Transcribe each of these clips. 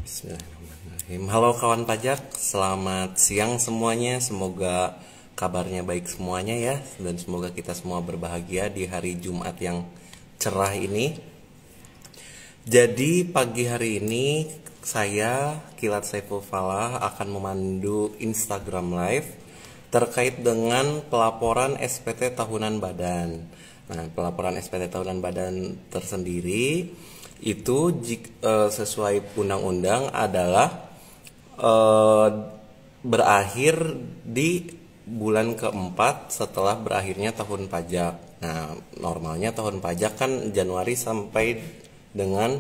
Bismillahirrahmanirrahim. Halo kawan pajak, selamat siang semuanya. Semoga kabarnya baik semuanya ya, dan semoga kita semua berbahagia di hari Jumat yang cerah ini. Jadi pagi hari ini saya Kilat Saiful Falah akan memandu Instagram Live terkait dengan pelaporan SPT tahunan badan. Nah, pelaporan SPT tahunan badan tersendiri itu sesuai undang-undang adalah berakhir di bulan keempat setelah berakhirnya tahun pajak. Nah, normalnya tahun pajak kan Januari sampai dengan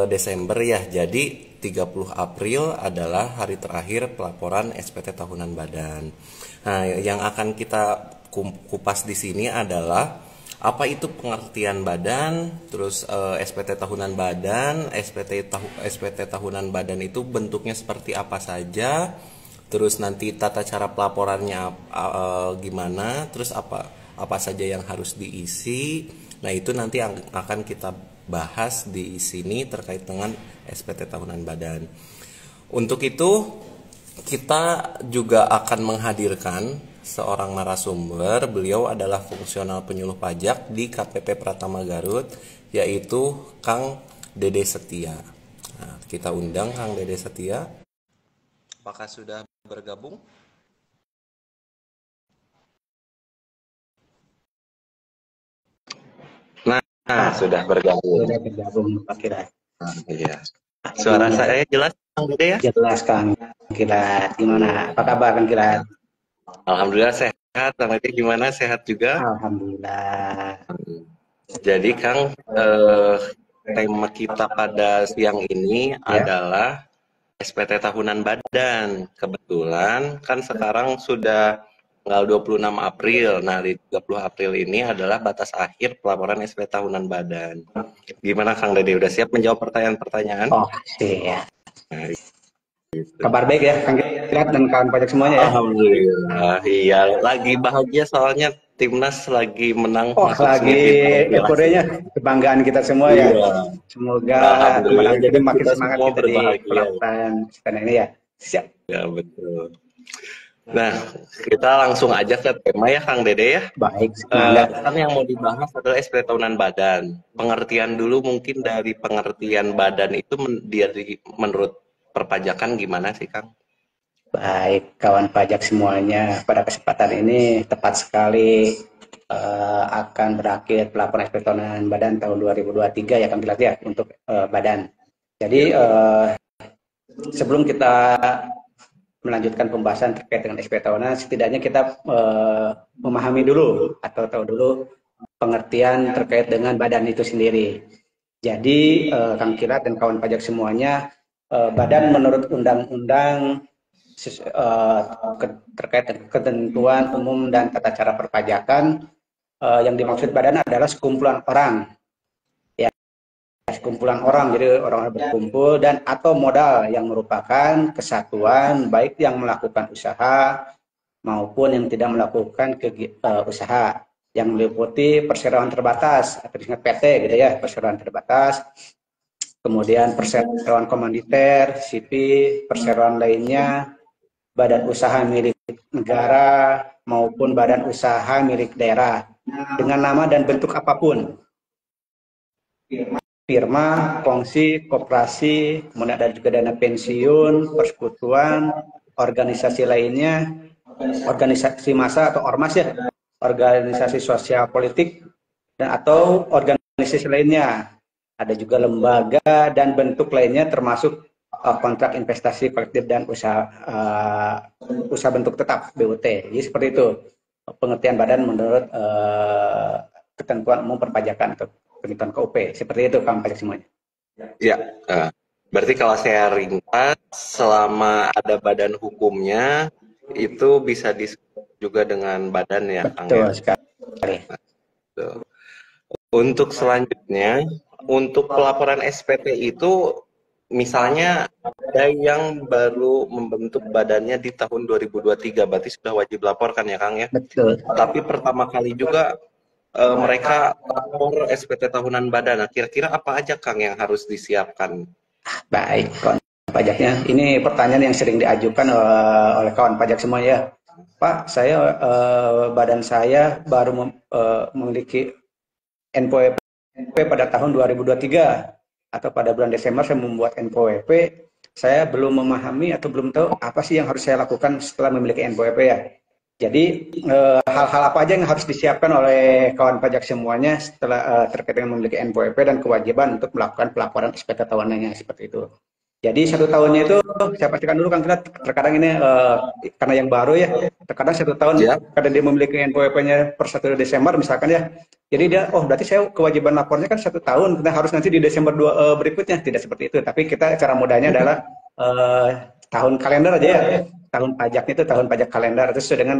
Desember ya. Jadi 30 April adalah hari terakhir pelaporan SPT tahunan badan. Nah, yang akan kita kupas di sini adalah apa itu pengertian badan, terus SPT tahunan badan, SPT tahunan badan itu bentuknya seperti apa saja, terus nanti tata cara pelaporannya gimana, terus apa saja yang harus diisi. Nah, itu nanti akan kita bahas di sini terkait dengan SPT tahunan badan. Untuk itu kita juga akan menghadirkan seorang narasumber. Beliau adalah fungsional penyuluh pajak di KPP Pratama Garut, yaitu Kang Dede Setia. Nah, kita undang Kang Dede Setia. Apakah sudah bergabung? Nah, sudah bergabung. Sudah bergabung Pak Kirat. Iya. Suara saya jelas Kang Dede ya? Jelas Kang Kirat. Gimana? Apa kabar Kang Kirat? Alhamdulillah sehat. Kang Dede gimana? Sehat juga? Alhamdulillah. Jadi Kang, tema kita pada siang ini adalah SPT tahunan badan. Kebetulan kan sekarang sudah tanggal 26 April. Nah, di 30 April ini adalah batas akhir pelaporan SPT tahunan badan. Gimana Kang Dede, udah siap menjawab pertanyaan-pertanyaan? Oh, siap. Nah, kabar baik ya Kang Kirat dan kawan pajak semuanya ya? Alhamdulillah. Iya, lagi bahagia soalnya Timnas lagi menang. Oh, lagi euforianya, kebanggaan kita semua ya. Semoga kemenangan jadi makin semangat kita di pelaksanaan sekarang ini ya. Siap. Ya, betul. Nah, kita langsung aja ke tema ya Kang Dede ya. Baik. Kan yang mau dibahas adalah SPT tahunan badan. Pengertian dulu mungkin dari pengertian badan itu menurut perpajakan gimana sih Kang? Baik, kawan pajak semuanya, pada kesempatan ini tepat sekali akan berakhir pelaporan SPT tahunan badan tahun 2023 ya Kang Kilat ya untuk badan. Jadi sebelum kita melanjutkan pembahasan terkait dengan SPT tahunan, setidaknya kita memahami dulu atau tahu dulu pengertian terkait dengan badan itu sendiri. Jadi Kang Kilat dan kawan pajak semuanya, badan menurut undang-undang terkait dengan ketentuan umum dan tata cara perpajakan, yang dimaksud badan adalah sekumpulan orang ya, sekumpulan orang, jadi orang berkumpul dan atau modal yang merupakan kesatuan baik yang melakukan usaha maupun yang tidak melakukan usaha, yang meliputi perseroan terbatas atau disingkat PT gitu ya, perseroan terbatas, kemudian perseroan komanditer, sipil, perseroan lainnya, badan usaha milik negara maupun badan usaha milik daerah dengan nama dan bentuk apapun, firma, kongsi, koperasi, kemudian ada juga dana pensiun, persekutuan, organisasi lainnya, organisasi massa atau ormas ya, organisasi sosial politik, dan atau organisasi lainnya. Ada juga lembaga dan bentuk lainnya termasuk kontrak investasi kolektif dan usaha bentuk tetap BUT. Jadi seperti itu pengertian badan menurut ketentuan umum perpajakan atau ketentuan KUP. Seperti itu Kang pajak semuanya. Ya, berarti kalau saya ringkas, selama ada badan hukumnya itu bisa disebut juga dengan badan ya Kang. Betul sekali. Untuk selanjutnya, untuk pelaporan SPT itu misalnya ada yang baru membentuk badannya di tahun 2023, berarti sudah wajib laporkan ya Kang ya? Betul. Tapi pertama kali juga mereka lapor SPT tahunan badan. Nah, kira-kira apa aja Kang yang harus disiapkan Baik, kawan pajaknya. Ini pertanyaan yang sering diajukan oleh kawan pajak semua ya. Pak, saya badan saya baru memiliki NPWP pada tahun 2023 atau pada bulan Desember saya membuat NPWP. Saya belum memahami atau belum tahu apa sih yang harus saya lakukan setelah memiliki NPWP ya. Jadi hal-hal apa aja yang harus disiapkan oleh kawan pajak semuanya setelah terkait dengan memiliki NPWP dan kewajiban untuk melakukan pelaporan SPT tahunannya seperti itu. Jadi 1 tahunnya itu saya pastikan dulu Kang Kilat, terkadang ini karena yang baru ya, terkadang 1 tahun Siap. kadang dia memiliki NPWP-nya per 1 Desember misalkan ya. Jadi dia, oh berarti saya kewajiban lapornya kan 1 tahun, kita harus nanti di Desember berikutnya. Tidak seperti itu, tapi kita cara mudahnya adalah tahun kalender aja ya. Tahun pajaknya itu tahun pajak kalender, itu sesuai dengan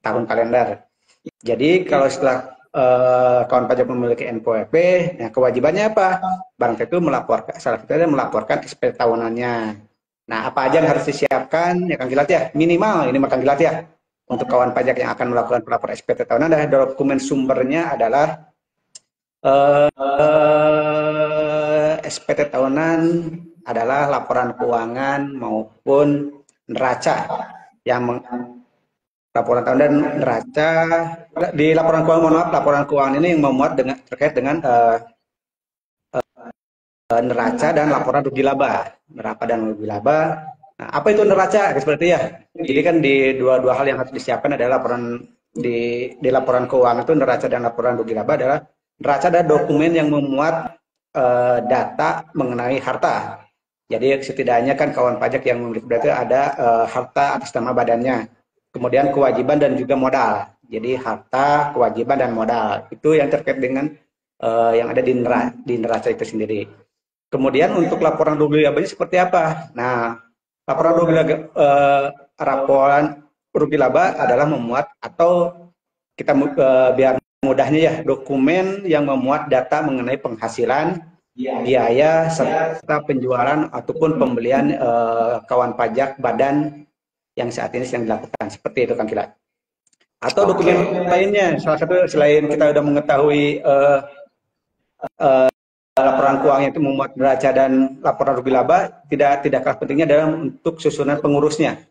tahun kalender. Jadi kalau setelah kawan pajak memiliki NPWP, nah kewajibannya apa? Barang tentu melaporkan, salah satunya melaporkan SPT tahunannya. Nah, apa aja yang harus disiapkan? Ya Kang Gilat ya, minimal ini Kang Gilat ya. Untuk kawan pajak yang akan melakukan pelaporan SPT tahunan, adalah dokumen sumbernya adalah SPT tahunan adalah laporan keuangan maupun neraca yang laporan tahunan dan neraca. Di laporan keuangan, mohon maaf, laporan keuangan ini yang memuat dengan terkait dengan neraca dan laporan rugi laba. Neraca dan rugi laba. Nah, apa itu neraca? Seperti ya. Jadi kan di dua hal yang harus disiapkan adalah laporan di laporan keuangan itu neraca dan laporan rugi laba adalah neraca adalah dokumen yang memuat data mengenai harta. Jadi setidaknya kan kawan pajak yang memiliki berarti ada harta atas nama badannya. Kemudian kewajiban dan juga modal. Jadi harta, kewajiban dan modal itu yang terkait dengan yang ada di neraca itu sendiri. Kemudian untuk laporan rugi labanya seperti apa? Nah, laporan rugi laba adalah memuat atau kita biar mudahnya ya dokumen yang memuat data mengenai penghasilan, biaya serta penjualan ataupun pembelian kawan pajak badan yang saat ini sedang dilakukan. Seperti itu Kang Kilat. Atau dokumen lainnya, salah satu selain kita sudah mengetahui laporan keuangan itu memuat neraca dan laporan rugi laba, tidak kalah pentingnya adalah untuk susunan pengurusnya.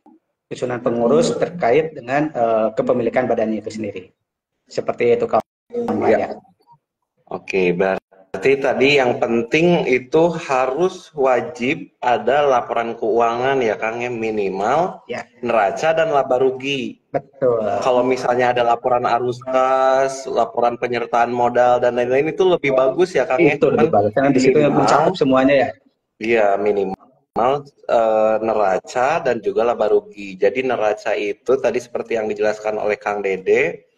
Susunan pengurus terkait dengan kepemilikan badannya itu sendiri. Seperti itu kawan pajak. Oke, berarti tadi yang penting itu harus wajib ada laporan keuangan ya Kang, yang minimal Ya. Neraca dan laba rugi. Betul. Kalau misalnya ada laporan arus kas, laporan penyertaan modal dan lain-lain itu lebih bagus ya Kang ya. Itu lebih bagus karena di situ mencakup semuanya ya. Iya, minimal neraca dan juga laba rugi. Jadi neraca itu tadi seperti yang dijelaskan oleh Kang Dede,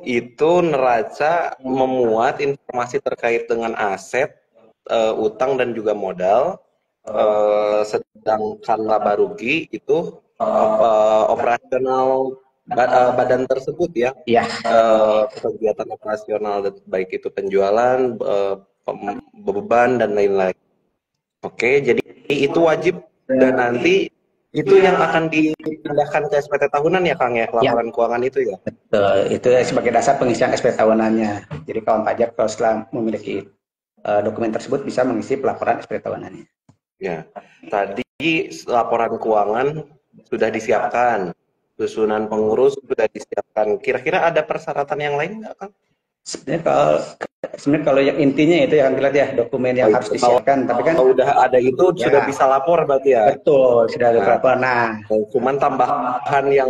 itu neraca memuat informasi terkait dengan aset, utang dan juga modal, sedangkan laba rugi itu operasional badan tersebut ya, kegiatan operasional baik itu penjualan, beban dan lain-lain. Oke, jadi itu wajib dan nanti itu yang akan dipindahkan ke SPT tahunan ya Kang ya, laporan keuangan itu ya? Betul, itu sebagai dasar pengisian SPT tahunannya. Jadi kawan pajak kalau setelah memiliki dokumen tersebut bisa mengisi pelaporan SPT tahunannya. Ya, tadi laporan keuangan sudah disiapkan, susunan pengurus sudah disiapkan. Kira-kira ada persyaratan yang lain nggak Kang? Sebenarnya kalau yang intinya itu yang kita lihat ya dokumen yang harus disiapkan, tapi kan kalau udah ada itu sudah bisa lapor berarti ya. Betul, sudah ada lapor. Nah, cuman tambahan yang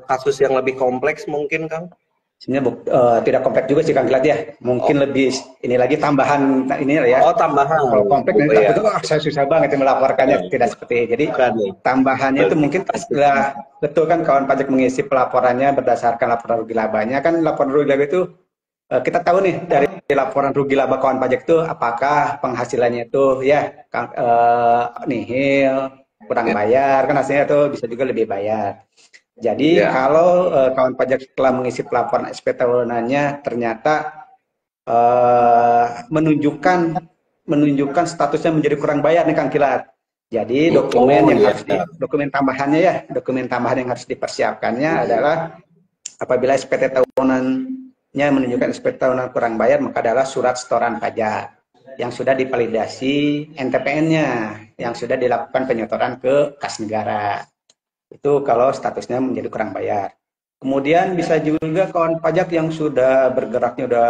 kasus yang lebih kompleks mungkin Kang. Sebenarnya tidak kompleks juga sih Kang Gilat ya. Mungkin lebih ini lagi tambahan ini ya. Oh, tambahan. Kalau kompleks nanti itu saya susah banget melaporkannya, tidak seperti itu. Jadi tambahannya itu mungkin setelah betul kan kawan pajak mengisi pelaporannya berdasarkan laporan rugi labanya, kan laporan rugi laba itu kita tahu nih dari laporan rugi laba kawan pajak itu apakah penghasilannya itu ya nihil, kurang bayar, kan hasilnya itu bisa juga lebih bayar. Jadi kalau kawan pajak setelah mengisi pelaporan SPT tahunannya ternyata menunjukkan statusnya menjadi kurang bayar nih Kang Kilat. Jadi dokumen tambahannya ya, dokumen tambahan yang harus dipersiapkannya adalah apabila SPT tahunannya menunjukkan SPT tahunan kurang bayar, maka adalah surat setoran pajak. yang sudah divalidasi NTPN-nya, yang sudah dilakukan penyotoran ke kas negara. Itu kalau statusnya menjadi kurang bayar. Kemudian bisa juga kawan pajak yang sudah bergeraknya, udah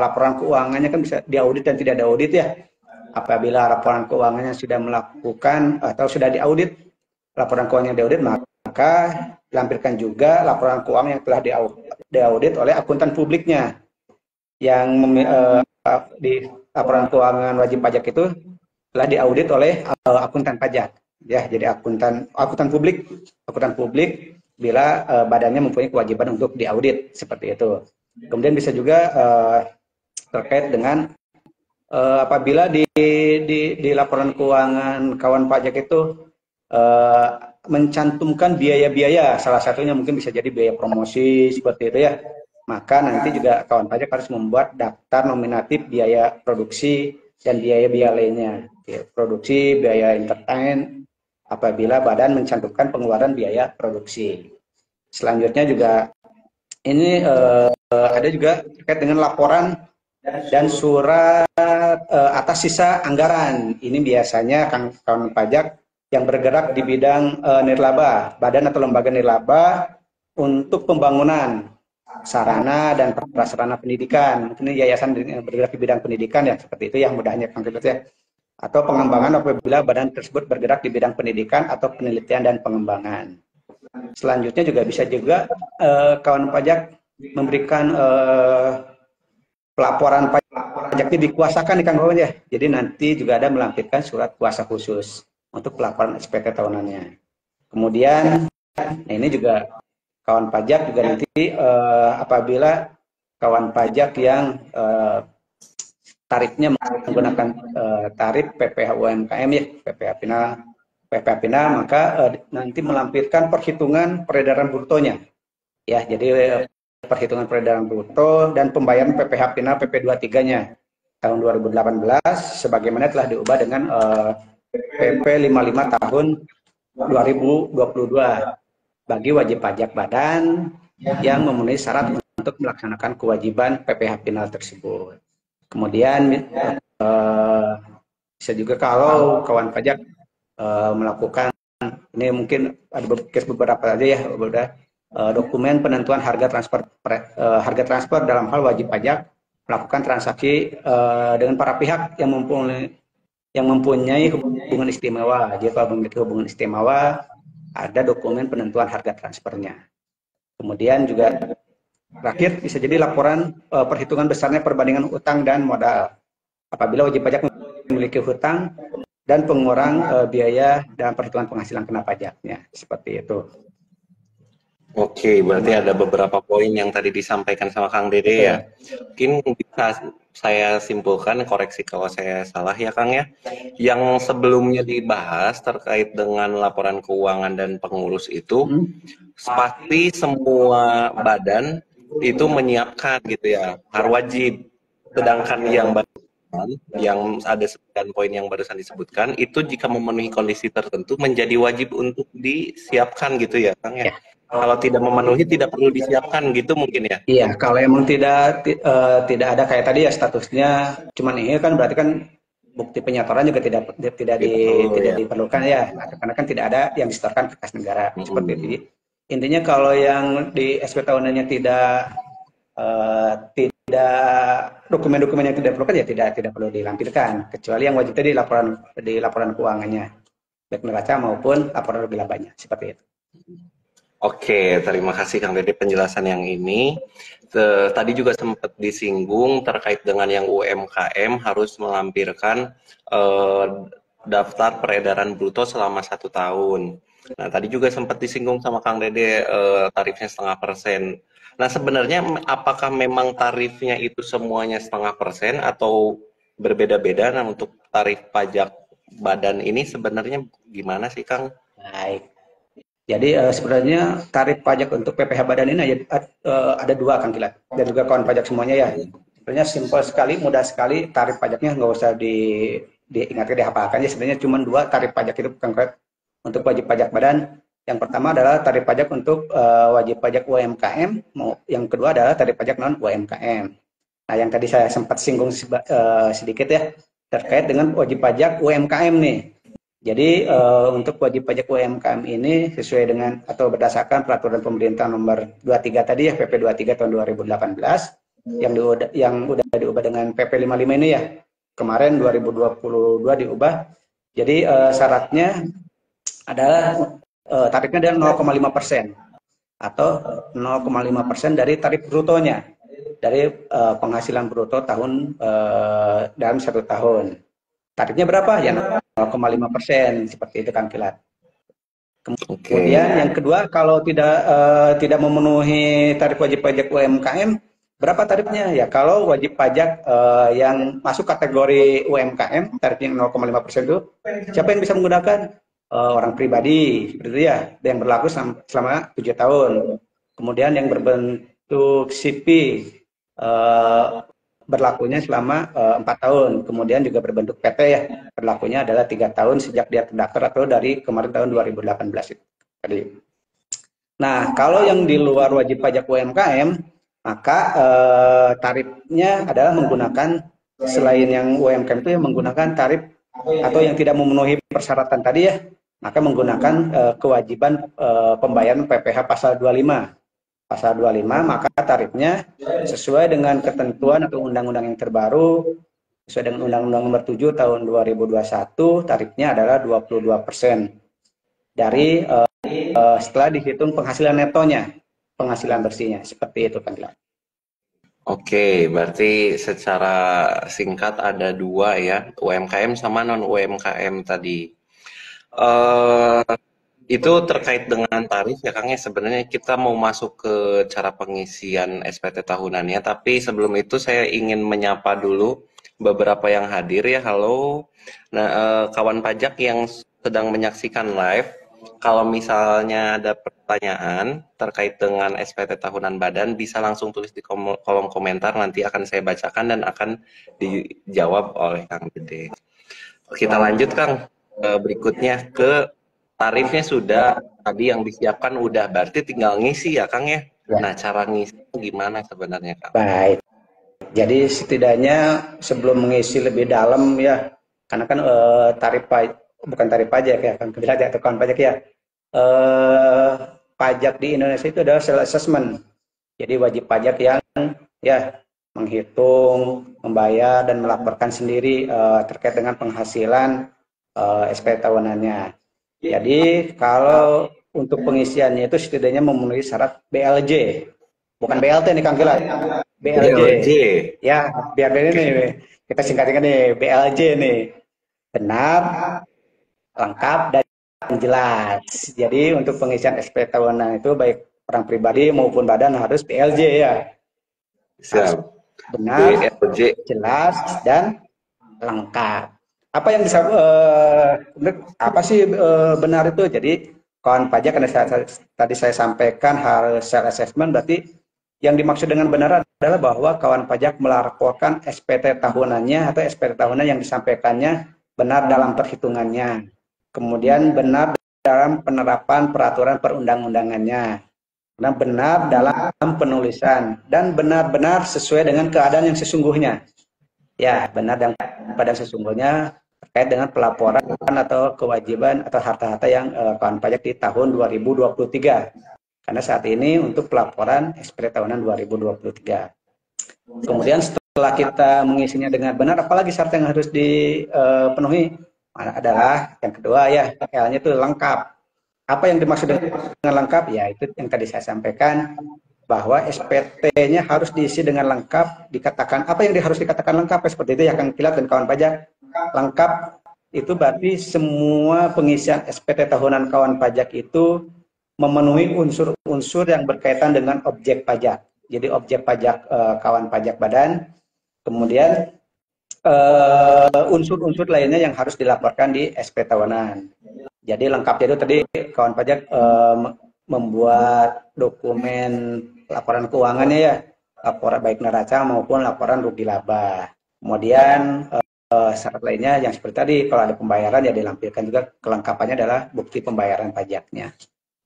laporan keuangannya kan bisa diaudit dan tidak diaudit ya. Apabila laporan keuangannya sudah melakukan atau sudah diaudit, laporan keuangannya diaudit, maka lampirkan juga laporan keuangan yang telah diaudit oleh akuntan publiknya. Yang di laporan keuangan wajib pajak itu telah diaudit oleh akuntan pajak. Ya, jadi akuntan publik bila badannya mempunyai kewajiban untuk diaudit seperti itu. Kemudian bisa juga terkait dengan apabila di laporan keuangan kawan pajak itu mencantumkan biaya-biaya, salah satunya mungkin bisa jadi biaya promosi seperti itu ya, maka nanti juga kawan pajak harus membuat daftar nominatif biaya produksi dan biaya-biaya lainnya, produksi, biaya entertain, apabila badan mencantumkan pengeluaran biaya produksi. Selanjutnya juga ini ada juga terkait dengan laporan dan surat atas sisa anggaran. Ini biasanya kawan pajak yang bergerak di bidang nirlaba, badan atau lembaga nirlaba untuk pembangunan sarana dan prasarana pendidikan. Mungkin yayasan bergerak di bidang pendidikan ya, seperti itu yang mudahnya Kang Tibet ya. Atau pengembangan apabila badan tersebut bergerak di bidang pendidikan atau penelitian dan pengembangan. Selanjutnya juga bisa juga kawan pajak memberikan pelaporan pajaknya dikuasakan di Kang Wawan ya. Jadi nanti juga ada melampirkan surat kuasa khusus untuk pelaporan SPT tahunannya. Kemudian, nah ini juga kawan pajak juga nanti apabila kawan pajak yang tarifnya menggunakan tarif PPh UMKM ya, PPh final, maka nanti melampirkan perhitungan peredaran brutonya. Ya, jadi perhitungan peredaran bruto dan pembayaran PPh final PP23-nya tahun 2018 sebagaimana telah diubah dengan PP 55 tahun 2022 bagi wajib pajak badan yang memenuhi syarat untuk melaksanakan kewajiban PPh final tersebut. Kemudian bisa juga kalau kawan pajak melakukan, ini mungkin ada beberapa aja ya, dokumen penentuan harga transfer dalam hal wajib pajak melakukan transaksi dengan para pihak yang mempunyai hubungan istimewa. Jika memiliki hubungan istimewa, ada dokumen penentuan harga transfernya. Kemudian juga terakhir bisa jadi laporan perhitungan besarnya perbandingan utang dan modal. Apabila wajib pajak memiliki hutang dan pengurang biaya dalam perhitungan penghasilan kena pajaknya, seperti itu. Oke, berarti ada beberapa poin yang tadi disampaikan sama Kang Dede ya. Mungkin bisa saya simpulkan, koreksi kalau saya salah ya Kang ya. Yang sebelumnya dibahas terkait dengan laporan keuangan dan pengurus itu, pasti semua badan itu menyiapkan gitu ya, harus wajib. Sedangkan yang ada 9 poin yang barusan disebutkan, itu jika memenuhi kondisi tertentu menjadi wajib untuk disiapkan gitu ya Kang ya. Kalau tidak memenuhi tidak perlu disiapkan gitu mungkin ya. Iya, kalau emang tidak ada kayak tadi ya statusnya cuman ini kan berarti kan bukti penyetoran juga tidak diperlukan ya, karena kan tidak ada yang disetorkan ke kas negara seperti itu. Intinya kalau yang di SP tahunannya tidak dokumen-dokumen yang tidak diperlukan ya tidak perlu dilampirkan, kecuali yang wajib tadi di laporan keuangannya baik neraca maupun laporan lebih labanya seperti itu. Oke, terima kasih Kang Dede penjelasan yang ini. Tadi juga sempat disinggung terkait dengan yang UMKM harus melampirkan daftar peredaran bruto selama 1 tahun. Nah, tadi juga sempat disinggung sama Kang Dede tarifnya 0,5%. Nah, sebenarnya apakah memang tarifnya itu semuanya 0,5% atau berbeda-beda? Nah, untuk tarif pajak badan ini sebenarnya gimana sih Kang? Baik. Jadi sebenarnya tarif pajak untuk PPh badan ini ada 2 Kang Kilat, dan juga kawan pajak semuanya ya. Sebenarnya simpel sekali, mudah sekali, tarif pajaknya nggak usah diingatkan, dihafalkan ya. Sebenarnya cuma 2 tarif pajak itu Kang Kilat untuk wajib pajak badan. Yang pertama adalah tarif pajak untuk wajib pajak UMKM, yang kedua adalah tarif pajak non UMKM. Nah, yang tadi saya sempat singgung sedikit ya, terkait dengan wajib pajak UMKM nih. Jadi untuk wajib pajak UMKM ini sesuai dengan atau berdasarkan peraturan pemerintah nomor 23 tadi ya, PP 23 tahun 2018 yang udah diubah dengan PP 55 ini ya. Kemarin 2022 diubah. Jadi syaratnya adalah tarifnya adalah 0,5% atau 0,5% dari tarif brutonya dari penghasilan bruto tahun dalam 1 tahun. Tarifnya berapa? Ya 0,5% seperti itu kan Kilat. Kemudian yang kedua, kalau tidak memenuhi tarif wajib pajak UMKM, berapa tarifnya? Ya kalau wajib pajak yang masuk kategori UMKM, tarifnya 0,5% itu, siapa yang bisa menggunakan? Orang pribadi, seperti itu ya, yang berlaku selama 7 tahun. Kemudian yang berbentuk CP, berlakunya selama 4 tahun. Kemudian juga berbentuk PT ya, berlakunya adalah 3 tahun sejak dia terdaftar atau dari kemarin tahun 2018 itu tadi. Nah, kalau yang di luar wajib pajak UMKM, maka tarifnya adalah menggunakan selain yang UMKM itu yang menggunakan tarif atau yang tidak memenuhi persyaratan tadi ya, maka menggunakan kewajiban pembayaran PPh pasal 25. Pasal 25, maka tarifnya sesuai dengan ketentuan atau undang-undang yang terbaru, sesuai dengan Undang-Undang Nomor 7 Tahun 2021, tarifnya adalah 22% dari setelah dihitung penghasilan netonya, penghasilan bersihnya, seperti itu kan. Oke, berarti secara singkat ada dua ya, UMKM sama non UMKM tadi. Eh, itu terkait dengan tarif ya Kang ya, sebenarnya kita mau masuk ke cara pengisian SPT tahunannya, tapi sebelum itu saya ingin menyapa dulu beberapa yang hadir ya. Halo. Nah, kawan pajak yang sedang menyaksikan live, kalau misalnya ada pertanyaan terkait dengan SPT tahunan badan, bisa langsung tulis di kolom komentar, nanti akan saya bacakan dan akan dijawab oleh Kang Dede. Kita lanjut Kang, berikutnya ke tarifnya sudah, tadi yang disiapkan udah, berarti tinggal ngisi ya Kang ya. Ya. Nah, cara ngisi gimana sebenarnya Kang? Baik. Jadi setidaknya sebelum mengisi lebih dalam ya, karena kan bukan tarif pajak ya, kan kebijakan atau kawan pajak ya. Pajak di Indonesia itu adalah self assessment. Jadi wajib pajak yang ya menghitung, membayar dan melaporkan sendiri terkait dengan penghasilan SPT tahunannya. Jadi kalau untuk pengisiannya itu setidaknya memenuhi syarat BLJ, bukan BLT nih Kang Gilang, BLJ. Ya, biar ini nih kita singkatkan nih BLJ nih, benar, lengkap dan jelas. Jadi untuk pengisian SPT tahunan itu baik orang pribadi maupun badan harus BLJ ya. Harus benar, jelas dan lengkap. Apa yang bisa apa sih benar itu? Jadi kawan pajak karena tadi saya sampaikan harus self assessment, berarti yang dimaksud dengan benar adalah bahwa kawan pajak melaporkan SPT tahunannya atau SPT tahunan yang disampaikannya benar dalam perhitungannya. Kemudian benar dalam penerapan peraturan perundang-undangannya. Nah, benar dalam penulisan dan benar-benar sesuai dengan keadaan yang sesungguhnya. Ya, benar dan pada sesungguhnya terkait dengan pelaporan atau kewajiban atau harta-harta yang kawan pajak di tahun 2023. Karena saat ini untuk pelaporan SPT tahunan 2023. Kemudian setelah kita mengisinya dengan benar, apalagi syarat yang harus dipenuhi adalah yang kedua ya, L-nya itu lengkap. Apa yang dimaksud dengan lengkap? Ya itu yang tadi saya sampaikan, bahwa SPT-nya harus diisi dengan lengkap, dikatakan apa yang harus dikatakan lengkap seperti itu ya Kang Kilat dan kawan pajak. Lengkap itu berarti semua pengisian SPT tahunan kawan pajak itu memenuhi unsur-unsur yang berkaitan dengan objek pajak. Jadi objek pajak kawan pajak badan, kemudian unsur-unsur lainnya yang harus dilaporkan di SPT tahunan. Jadi lengkapnya itu tadi kawan pajak membuat dokumen laporan keuangannya ya, laporan baik neraca maupun laporan rugi laba. Kemudian syarat lainnya yang seperti tadi, kalau ada pembayaran ya dilampirkan juga, kelengkapannya adalah bukti pembayaran pajaknya.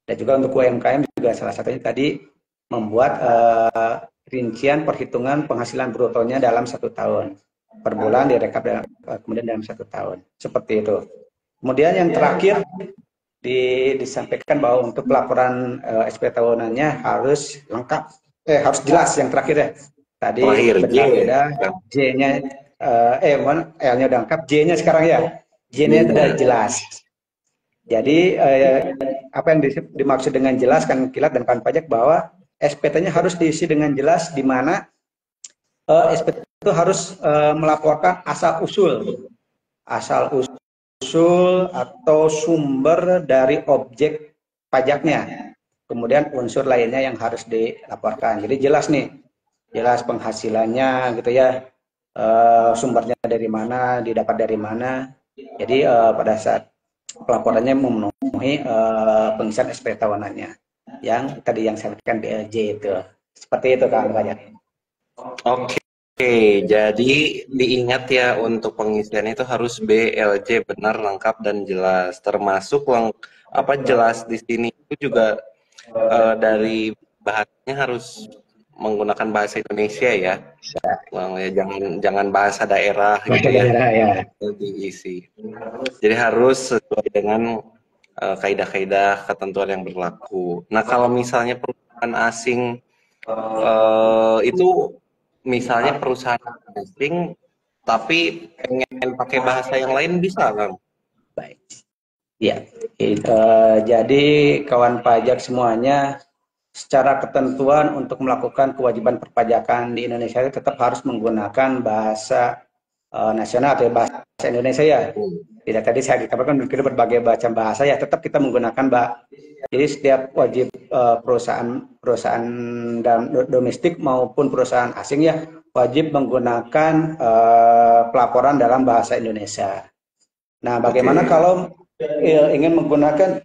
Dan juga untuk UMKM juga salah satunya tadi membuat rincian perhitungan penghasilan brutonya dalam 1 tahun. Per bulan direkap kemudian dalam 1 tahun. Seperti itu. Kemudian yang terakhir disampaikan bahwa untuk laporan SP tahunannya harus lengkap, harus jelas yang terakhir ya. Tadi benar udah, J-nya L-nya udah lengkap, J-nya sekarang ya. J-nya sudah jelas. Jadi apa yang dimaksud dengan jelas kan Kilat dan kawan pajak bahwa SPT-nya harus diisi dengan jelas, di mana SPT itu harus melaporkan asal usul atau sumber dari objek pajaknya, kemudian unsur lainnya yang harus dilaporkan. Jadi jelas nih, jelas penghasilannya gitu ya, sumbernya dari mana, didapat dari mana. Jadi pada saat pelaporannya memenuhi pengisian SP tahunannya yang tadi yang saya sampaikan BLJ itu. Seperti itu kan Pak. Oke, jadi diingat ya untuk pengisian itu harus BLJ benar, lengkap dan jelas. Termasuk jelas di sini itu juga dari bahasanya harus menggunakan bahasa Indonesia ya. Jangan bahasa daerah gitu ya. Diisi. Jadi harus sesuai dengan kaidah-kaidah ketentuan yang berlaku. Nah, kalau misalnya perusahaan asing itu misalnya perusahaan asing tapi pengen pakai bahasa yang lain bisa, Kang? Baik. Ya, jadi kawan pajak semuanya, secara ketentuan untuk melakukan kewajiban perpajakan di Indonesia tetap harus menggunakan bahasa nasional atau bahasa Indonesia ya. Tidak, tadi saya katakan berbagai macam bahasa ya, tetap kita menggunakan jadi setiap wajib perusahaan domestik maupun perusahaan asing ya wajib menggunakan pelaporan dalam bahasa Indonesia. Nah, bagaimana kalau ingin menggunakan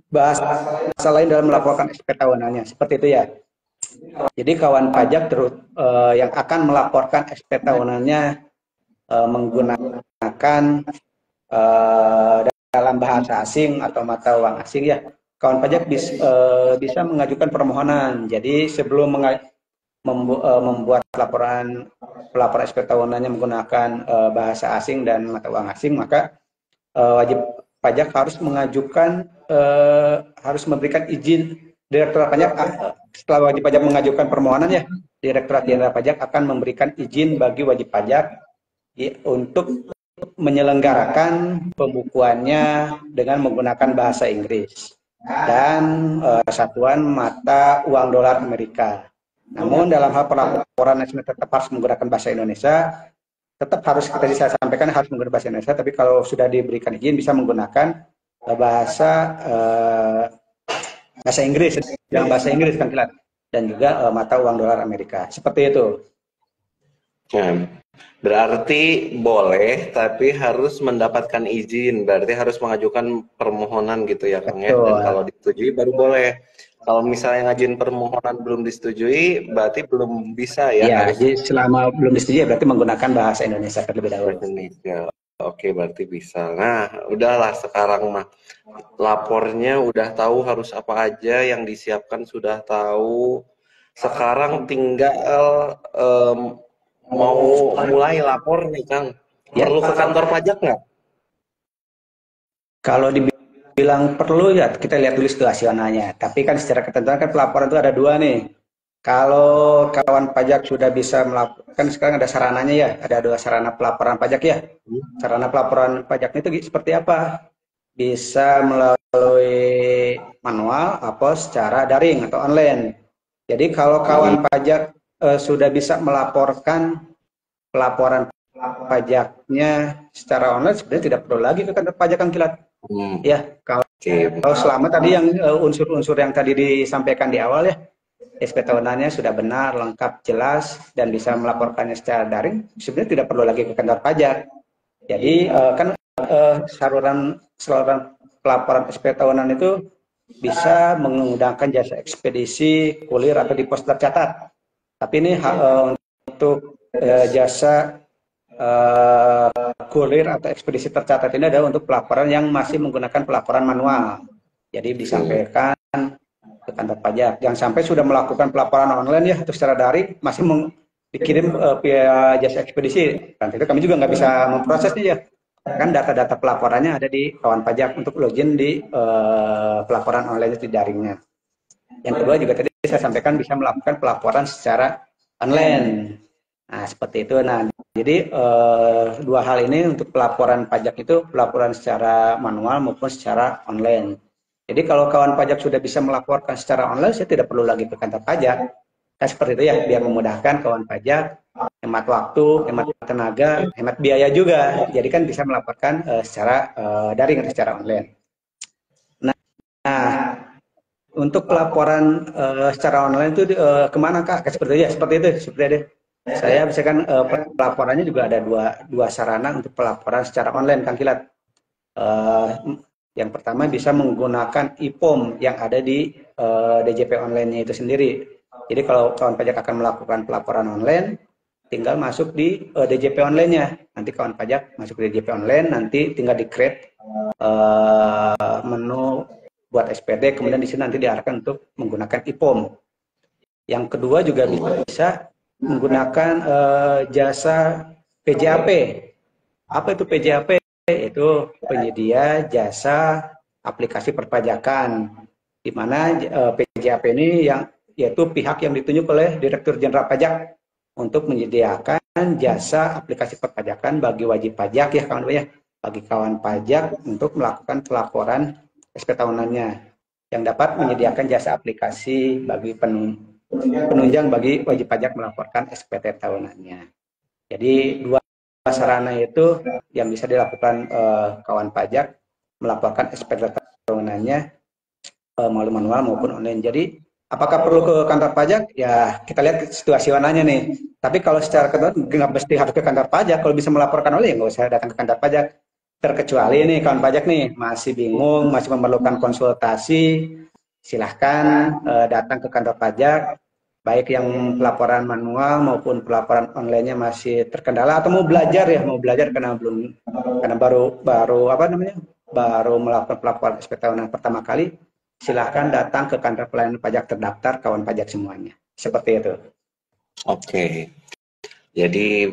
bahasa lain dalam melaporkan SP tahunannya? Seperti itu ya. Jadi kawan pajak yang akan melaporkan SP tahunannya menggunakan dalam bahasa asing atau mata uang asing ya, kawan pajak bisa mengajukan permohonan. Jadi sebelum membuat laporan SP tahunannya menggunakan bahasa asing dan mata uang asing, maka wajib pajak harus mengajukan harus memberikan izin Direktorat Pajak. Setelah wajib pajak mengajukan permohonan ya, Direktorat Jenderal Pajak akan memberikan izin bagi wajib pajak untuk menyelenggarakan pembukuannya dengan menggunakan bahasa Inggris dan satuan mata uang dolar Amerika. Namun dalam hal pelaporan tetap harus menggunakan bahasa Indonesia, tetap harus, tadi saya sampaikan harus menggunakan bahasa Indonesia, tapi kalau sudah diberikan izin bisa menggunakan bahasa Inggris, yang bahasa Inggris kan Kilat, dan juga mata uang dolar Amerika. Seperti itu. Berarti boleh, tapi harus mendapatkan izin. Berarti harus mengajukan permohonan gitu ya, Kang ya. Dan kalau disetujui baru boleh. Kalau misalnya ngajuin permohonan belum disetujui, berarti belum bisa ya? Ya, jadi selama belum disetujui berarti menggunakan bahasa Indonesia terlebih dahulu. Indonesia. Oke, berarti bisa. Nah, udahlah sekarang mah. Lapornya udah tahu harus apa aja, yang disiapkan sudah tahu. Sekarang tinggal mau mulai lapor nih, Kang. Perlu ke kantor pajak nggak? Kalau dibilang perlu ya kita lihat dulu situasionalnya. Tapi kan secara ketentuan kan pelaporan itu ada dua nih. Kalau kawan pajak sudah bisa melakukan, sekarang ada sarananya ya, ada dua sarana pelaporan pajak ya. Sarana pelaporan pajaknya itu seperti apa? Bisa melalui manual atau secara daring atau online. Jadi kalau kawan pajak sudah bisa melaporkan pelaporan pajaknya secara online, sebenarnya tidak perlu lagi ke kantor pajak, Kang Kilat. Ya, kalau selama tadi yang unsur-unsur yang tadi disampaikan di awal ya, SP tahunannya sudah benar, lengkap, jelas, dan bisa melaporkannya secara daring, sebenarnya tidak perlu lagi ke kantor pajak. Jadi kan saluran pelaporan SP tahunan itu bisa menggunakan jasa ekspedisi, kurir, atau di pos tercatat. Tapi ini untuk jasa kurir atau ekspedisi tercatat ini adalah untuk pelaporan yang masih menggunakan pelaporan manual. Jadi disampaikan ke kantor pajak. Jangan sampai sudah melakukan pelaporan online ya atau secara daring masih dikirim via jasa ekspedisi. Nanti itu kami juga nggak bisa memprosesnya ya. Kan data-data pelaporannya ada di kawan pajak untuk login di pelaporan online itu daringnya. Yang kedua juga tadi saya sampaikan bisa melakukan pelaporan secara online. Nah, seperti itu. Nah, jadi dua hal ini untuk pelaporan pajak itu pelaporan secara manual maupun secara online. Jadi kalau kawan pajak sudah bisa melaporkan secara online, saya tidak perlu lagi ke kantor pajak. Kan seperti itu ya, biar memudahkan kawan pajak, hemat waktu, hemat tenaga, hemat biaya juga. Jadi kan bisa melaporkan secara daring atau secara online. Nah, untuk pelaporan secara online itu kemana Kak? Seperti itu. Saya misalkan pelaporannya juga ada dua sarana untuk pelaporan secara online, Kang Kilat. Yang pertama bisa menggunakan IPOM yang ada di DJP online-nya itu sendiri. Jadi kalau kawan pajak akan melakukan pelaporan online, tinggal masuk di DJP online-nya. Nanti kawan pajak masuk di DJP online, nanti tinggal di-create menu buat SPD, kemudian di sini nanti diarahkan untuk menggunakan IPOM. Yang kedua juga bisa menggunakan jasa PJAP. Apa itu PJAP? Itu penyedia jasa aplikasi perpajakan, di mana PJAP ini yaitu pihak yang ditunjuk oleh Direktur Jenderal Pajak untuk menyediakan jasa aplikasi perpajakan bagi wajib pajak ya kawan ya, bagi kawan pajak untuk melakukan pelaporan SP tahunannya, yang dapat menyediakan jasa aplikasi bagi penunjang bagi wajib pajak melaporkan SPT tahunannya. Jadi dua sarana itu yang bisa dilakukan kawan pajak melaporkan SPT tahunannya melalui manual maupun online. Jadi apakah perlu ke kantor pajak? Ya kita lihat situasi warnanya nih. Tapi kalau secara ketentuan nggak mesti harus ke kantor pajak. Kalau bisa melaporkan oleh ya nggak usah datang ke kantor pajak. Terkecuali nih kawan pajak nih masih bingung, masih memerlukan konsultasi, silahkan datang ke kantor pajak, baik yang pelaporan manual maupun pelaporan online-nya masih terkendala atau mau belajar karena baru melakukan pelaporan SPT tahunan pertama kali, silahkan datang ke kantor pelayanan pajak terdaftar kawan pajak semuanya. Seperti itu. Oke. Jadi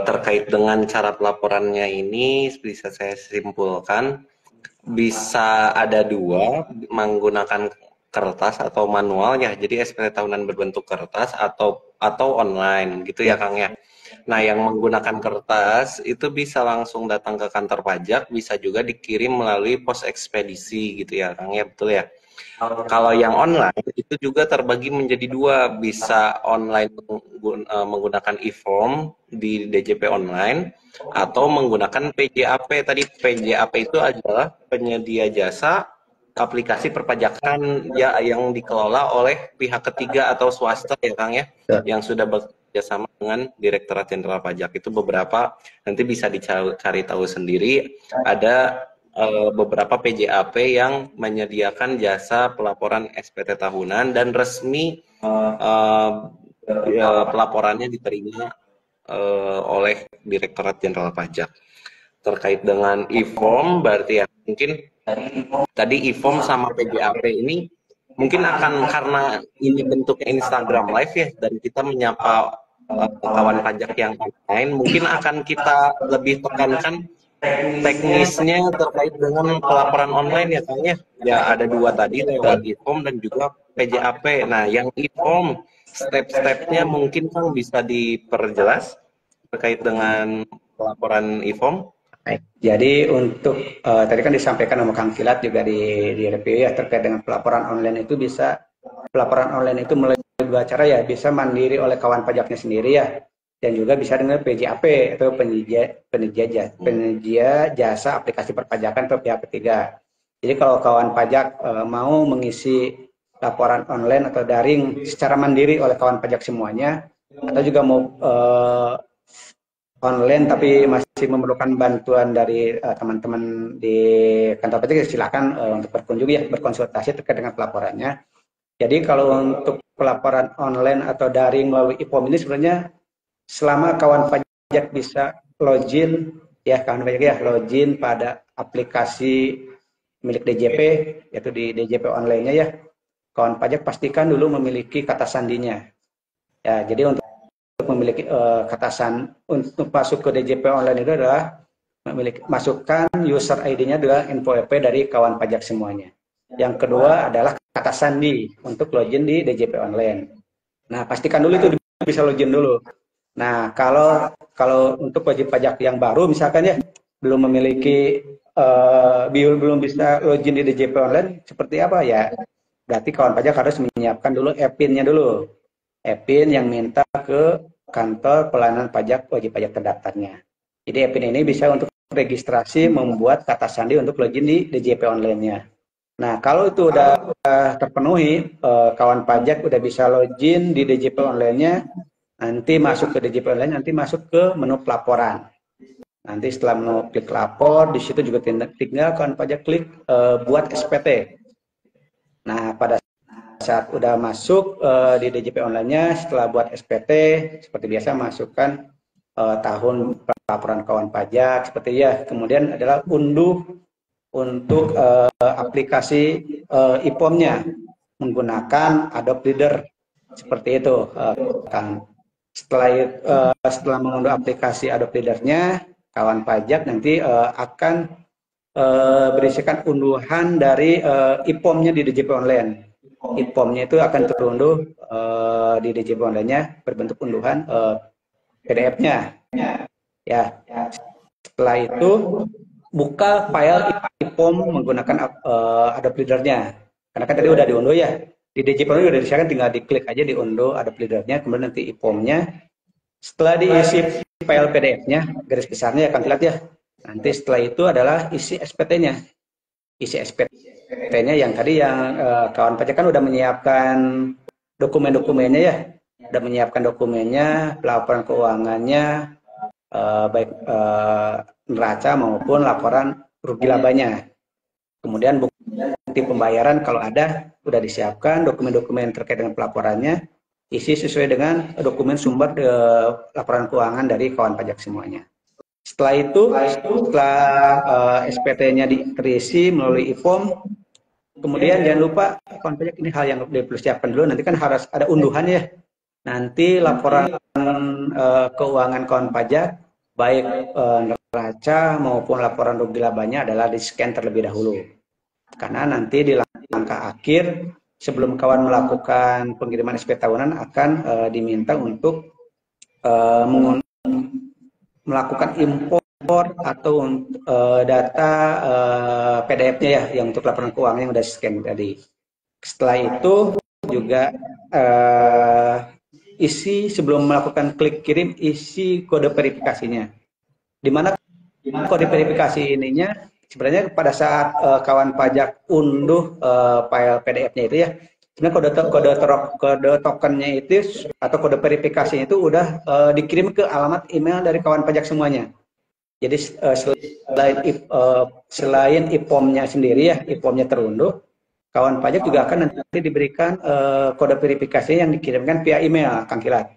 terkait dengan cara pelaporannya ini bisa saya simpulkan bisa ada dua, menggunakan kertas atau manual ya. Jadi SPT tahunan berbentuk kertas atau online gitu ya Kang ya. Nah, yang menggunakan kertas itu bisa langsung datang ke kantor pajak, bisa juga dikirim melalui pos ekspedisi gitu ya Kang ya, betul ya. Kalau yang online itu juga terbagi menjadi dua, bisa online menggunakan e-form di DJP online atau menggunakan PJAP. Tadi PJAP itu adalah penyedia jasa aplikasi perpajakan ya yang dikelola oleh pihak ketiga atau swasta ya Kang ya, yang sudah bekerja sama dengan Direktorat Jenderal Pajak. Itu beberapa, nanti bisa dicari tahu sendiri. Ada beberapa PJAP yang menyediakan jasa pelaporan SPT tahunan dan resmi pelaporannya diterima oleh Direktorat Jenderal Pajak. Terkait dengan e-form berarti ya mungkin tadi e-form sama PJAP ini mungkin akan, karena ini bentuknya Instagram live ya dan kita menyapa kawan pajak yang lain, mungkin akan kita lebih tekankan teknisnya terkait dengan pelaporan online ya Kang ya. Ya ada dua tadi, lewat e-form dan juga PJAP. Nah yang e-form step-stepnya mungkin Kang bisa diperjelas terkait dengan pelaporan e-form. Baik. Jadi untuk tadi kan disampaikan sama Kang Kilat juga di review ya, terkait dengan pelaporan online itu bisa, pelaporan online itu melalui dua cara ya, bisa mandiri oleh kawan pajaknya sendiri ya, dan juga bisa dengan PJAP atau penyedia jasa aplikasi perpajakan atau pihak ketiga. Jadi kalau kawan pajak mau mengisi laporan online atau daring secara mandiri oleh kawan pajak semuanya, atau juga mau online tapi masih memerlukan bantuan dari teman-teman di kantor pajak, silakan untuk berkunjung ya, berkonsultasi terkait dengan pelaporannya. Jadi kalau untuk pelaporan online atau daring melalui IPOM ini sebenarnya selama kawan pajak bisa login ya, kawan pajak ya login pada aplikasi milik DJP, yaitu di DJP online-nya ya. kawan pajak pastikan dulu memiliki kata sandinya. Ya, jadi untuk memiliki kata sandi untuk masuk ke DJP online itu adalah masukkan user ID-nya adalah info EP dari kawan pajak semuanya. Yang kedua adalah kata sandi untuk login di DJP online. Nah, pastikan dulu itu bisa login dulu. Nah, kalau untuk wajib pajak yang baru misalkan ya belum memiliki belum bisa login di DJP online, seperti apa ya? Berarti kawan pajak harus menyiapkan dulu e-PIN-nya dulu. E-PIN yang minta ke kantor pelayanan pajak wajib pajak terdaftarnya. Jadi e-PIN ini bisa untuk registrasi membuat kata sandi untuk login di DJP online-nya. Nah, kalau itu udah terpenuhi, kawan pajak udah bisa login di DJP online-nya, nanti masuk ke DJP online, nanti masuk ke menu pelaporan. Nanti setelah menu klik lapor, di situ juga tinggal kawan pajak klik buat SPT. Nah, pada saat udah masuk di DJP online-nya, setelah buat SPT, seperti biasa masukkan tahun laporan kawan pajak, seperti ya. Kemudian adalah unduh untuk aplikasi IPOM-nya menggunakan Adobe Reader, seperti itu, Kang. Setelah mengunduh aplikasi Adobe Reader-nya, kawan pajak nanti akan berisikan unduhan dari IPOM-nya di DJP online. IPOM-nya itu akan terunduh di DJP online-nya berbentuk unduhan PDF-nya. Ya, setelah itu buka file IPOM menggunakan Adobe Reader-nya. Karena kan tadi udah diunduh ya. Di DJP online udah disiapkan, tinggal diklik aja diunduh Adobe Reader-nya, kemudian nanti IPOM-nya. Setelah diisi file PDF-nya, garis besarnya akan lihat ya. Nanti setelah itu adalah isi SPT-nya. Isi SPT-nya yang tadi yang kawan pajak kan udah menyiapkan dokumen-dokumennya ya. Udah menyiapkan dokumennya, laporan keuangannya, baik neraca maupun laporan rugi labanya. Kemudian bukti pembayaran kalau ada udah disiapkan, dokumen-dokumen terkait dengan pelaporannya isi sesuai dengan dokumen sumber laporan keuangan dari kawan pajak semuanya. Setelah itu, SPT-nya terisi melalui IPOM, kemudian jangan lupa kawan pajak ini hal yang perlu siapkan dulu, nanti kan harus ada unduhan ya. Nanti laporan keuangan kawan pajak, baik neraca maupun laporan rugi labanya adalah di-scan terlebih dahulu. Karena nanti di langkah akhir, sebelum kawan melakukan pengiriman SPT tahunan akan diminta untuk melakukan impor atau data PDF-nya ya, yang untuk laporan keuangan yang udah scan tadi. Setelah itu juga isi sebelum melakukan klik kirim, isi kode verifikasinya. Di mana kode verifikasi ininya sebenarnya pada saat kawan pajak unduh file PDF-nya itu ya, sebenarnya kode tokennya itu atau kode verifikasinya itu udah dikirim ke alamat email dari kawan pajak semuanya. Jadi selain IPOM-nya sendiri ya, IPOM-nya terunduh, kawan pajak juga akan nanti diberikan kode verifikasinya yang dikirimkan via email, Kang Kilat.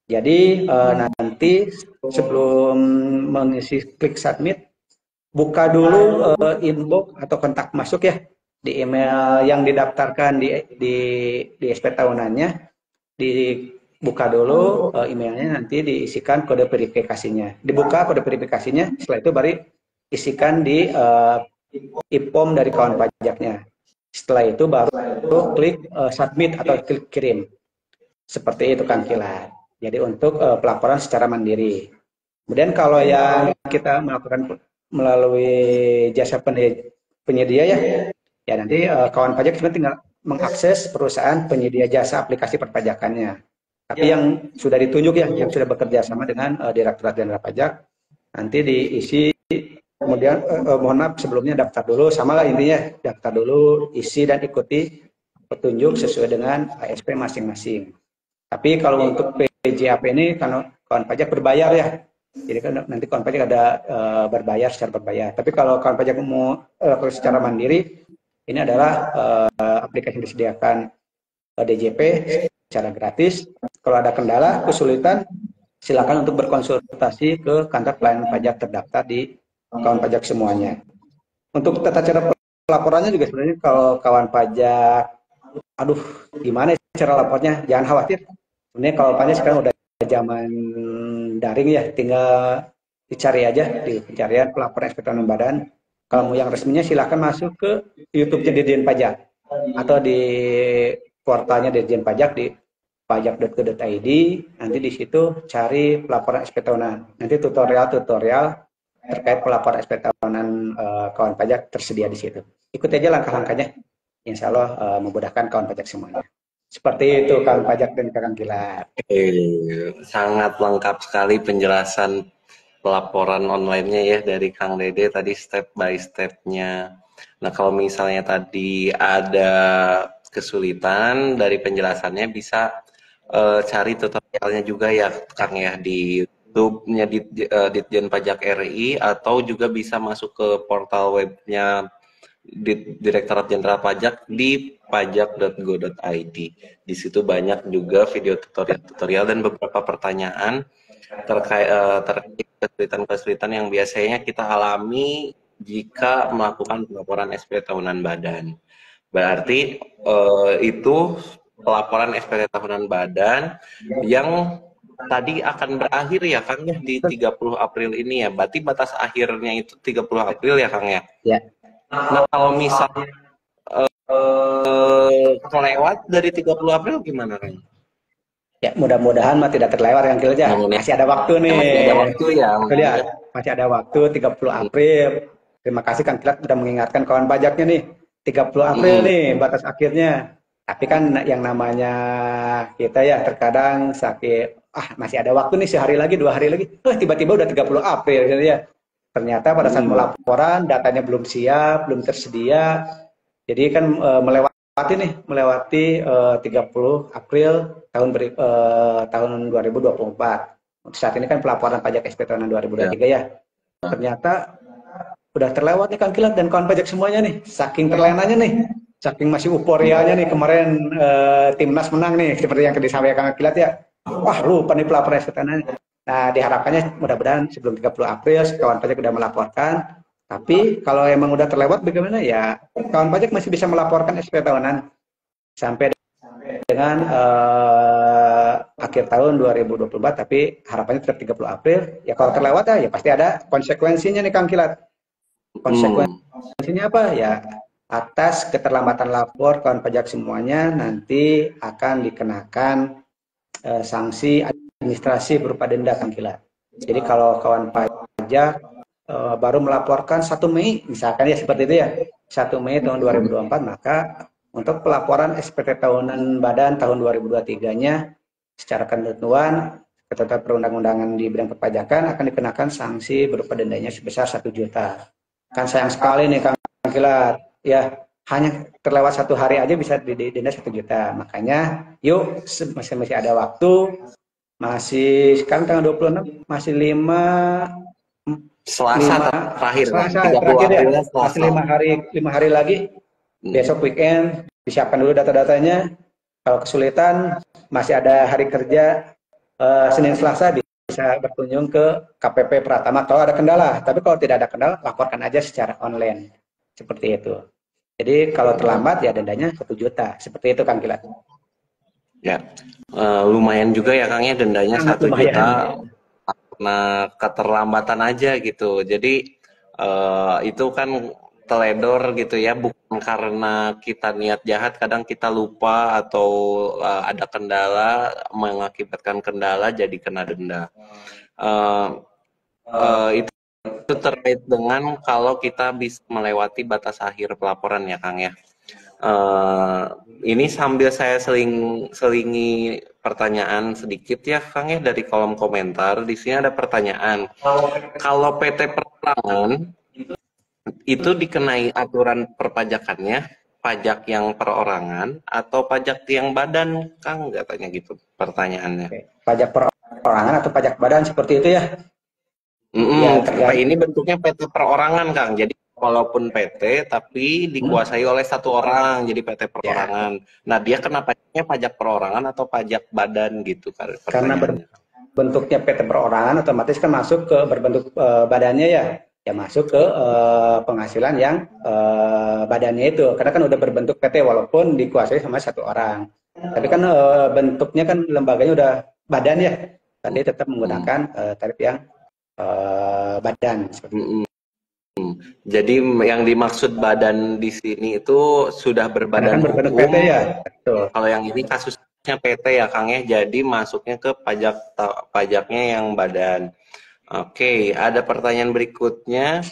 Jadi nanti sebelum mengisi klik submit, buka dulu inbox atau kontak masuk ya di email yang didaftarkan di SPT tahunannya, dibuka dulu emailnya, nanti diisikan kode verifikasinya. Dibuka kode verifikasinya, setelah itu baru isikan di IPOM dari kawan pajaknya. Setelah itu baru klik submit atau klik kirim. Seperti itu Kang Kilat. Jadi untuk pelaporan secara mandiri. Kemudian kalau yang kita melakukan melalui jasa penyedia ya nanti kawan pajak sebenarnya tinggal mengakses perusahaan penyedia jasa aplikasi perpajakannya. Tapi yang sudah ditunjuk ya, yang sudah bekerja sama dengan Direktorat Jenderal Pajak, nanti diisi. Kemudian mohon maaf sebelumnya daftar dulu, sama lah intinya, daftar dulu, isi dan ikuti petunjuk sesuai dengan ASP masing-masing. Tapi kalau untuk PJAP ini kalau kawan pajak berbayar ya, jadi kan nanti kawan pajak ada berbayar secara berbayar. Tapi kalau kawan pajak mau secara mandiri, ini adalah aplikasi yang disediakan DJP secara gratis. Kalau ada kendala, kesulitan, silakan untuk berkonsultasi ke kantor pelayanan pajak terdaftar di kawan pajak semuanya. Untuk tata cara pelaporannya juga sebenarnya kalau kawan pajak aduh gimana cara lapornya? Jangan khawatir. Sebenarnya kalau pajak sekarang udah zaman daring ya, tinggal dicari aja di pencarian pelaporan SPT tahunan badan. Kalau mau yang resminya silahkan masuk ke YouTube-nya Dirjen Pajak atau di portalnya Dirjen Pajak di pajak.go.id. Nanti di situ cari pelaporan SPT tahunan. Nanti tutorial-tutorial terkait pelaporan SPT tahunan kawan pajak tersedia di situ. Ikuti aja langkah-langkahnya. Insya Allah memudahkan kawan pajak semuanya. Seperti itu kawan pajak dan kakang kilat. Sangat lengkap sekali penjelasan pelaporan online-nya ya dari Kang Dede tadi step by step-nya. Nah, kalau misalnya tadi ada kesulitan dari penjelasannya bisa cari tutorialnya juga ya Kang ya di YouTube-nya Ditjen Pajak RI atau juga bisa masuk ke portal webnya Direktorat Jenderal Pajak di pajak.go.id. Di situ banyak juga video tutorial dan beberapa pertanyaan terkait kesulitan-kesulitan yang biasanya kita alami jika melakukan pelaporan SPT tahunan badan. Berarti itu pelaporan SPT tahunan badan yang tadi akan berakhir ya Kang ya di 30 April ini ya. Berarti batas akhirnya itu 30 April ya Kang ya. Ya. Nah, kalau misalnya kelewat dari 30 April gimana Kang? Ya, mudah-mudahan mah tidak terlewat kan Kilat ya. Masih ada waktu nih. Masih ada waktu ya. Betul ya. Masih ada waktu 30 April. Terima kasih Kang Kilat sudah mengingatkan kawan pajaknya nih. 30 April nih batas akhirnya. Tapi kan yang namanya kita ya terkadang sakit, masih ada waktu nih sehari lagi, 2 hari lagi. Tiba-tiba udah 30 April gitu ya. Ternyata pada saat melaporan datanya belum siap, belum tersedia. Jadi kan melewati 30 April tahun 2024. Saat ini kan pelaporan pajak SPT tahunan 2023 ya. Ternyata udah terlewat nih Kang Kilat dan kawan pajak semuanya nih. Saking terlenanya nih. Saking masih euforianya nih kemarin timnas menang nih seperti yang disampaikan Kang Kilat ya. Wah, lupa nih pelaporan SPT tahunan. Nah, diharapkannya mudah-mudahan sebelum 30 April kawan pajak sudah melaporkan. Tapi kalau emang udah terlewat bagaimana ya? Kawan pajak masih bisa melaporkan SPT tahunan sampai dengan akhir tahun 2024, tapi harapannya tetap 30 April. Ya kalau terlewat ya pasti ada konsekuensinya nih Kang Kilat. Konsekuensinya apa? Ya atas keterlambatan lapor kawan pajak semuanya nanti akan dikenakan sanksi administrasi berupa denda Kang Kilat. Jadi kalau kawan pajak baru melaporkan 1 Mei, misalkan ya seperti itu ya, 1 Mei tahun 2024, maka untuk pelaporan SPT tahunan badan tahun 2023-nya secara ketentuan ketentuan perundang-undangan di bidang perpajakan akan dikenakan sanksi berupa dendanya sebesar 1 juta. Kan sayang sekali nih Kang Kilat, ya hanya terlewat 1 hari aja bisa didenda 1 juta. Makanya yuk masih ada waktu. Masih sekarang tanggal 26, masih 5 terakhir ya. Masih 5 hari lagi. Besok weekend, disiapkan dulu data-datanya. Kalau kesulitan, masih ada hari kerja Senin Selasa bisa berkunjung ke KPP Pratama kalau ada kendala. Tapi kalau tidak ada kendala, laporkan aja secara online. Seperti itu. Jadi kalau terlambat ya dendanya 1 juta. Seperti itu Kang Kilat. Ya, lumayan juga ya Kang ya dendanya 1 juta karena keterlambatan aja gitu. Jadi itu kan teledor gitu ya, bukan karena kita niat jahat, kadang kita lupa atau ada kendala mengakibatkan kendala jadi kena denda. Itu terkait dengan kalau kita bisa melewati batas akhir pelaporan ya Kang ya. Ini sambil saya selingi pertanyaan sedikit ya Kang ya dari kolom komentar. Di sini ada pertanyaan. Kalau PT Perorangan itu dikenai aturan perpajakannya pajak yang perorangan atau pajak yang badan Kang, katanya gitu pertanyaannya. Pajak perorangan atau pajak badan seperti itu ya? Ini bentuknya PT perorangan Kang, jadi walaupun PT tapi dikuasai oleh satu orang, jadi PT perorangan. Nah dia kena pajaknya pajak perorangan atau pajak badan gitu kan? Karena bentuknya PT perorangan otomatis kan masuk ke berbentuk badannya ya. ya masuk ke penghasilan yang badannya itu, karena kan udah berbentuk PT walaupun dikuasai sama satu orang, tapi kan bentuknya kan lembaganya udah badan ya, tadi tetap menggunakan tarif yang badan seperti itu. Jadi yang dimaksud badan di sini itu sudah Karena berbadan kan berbentuk PT hukum. ya, betul. Kalau yang ini kasusnya PT ya Kang ya, jadi masuknya ke pajaknya yang badan. Oke, ada pertanyaan berikutnya.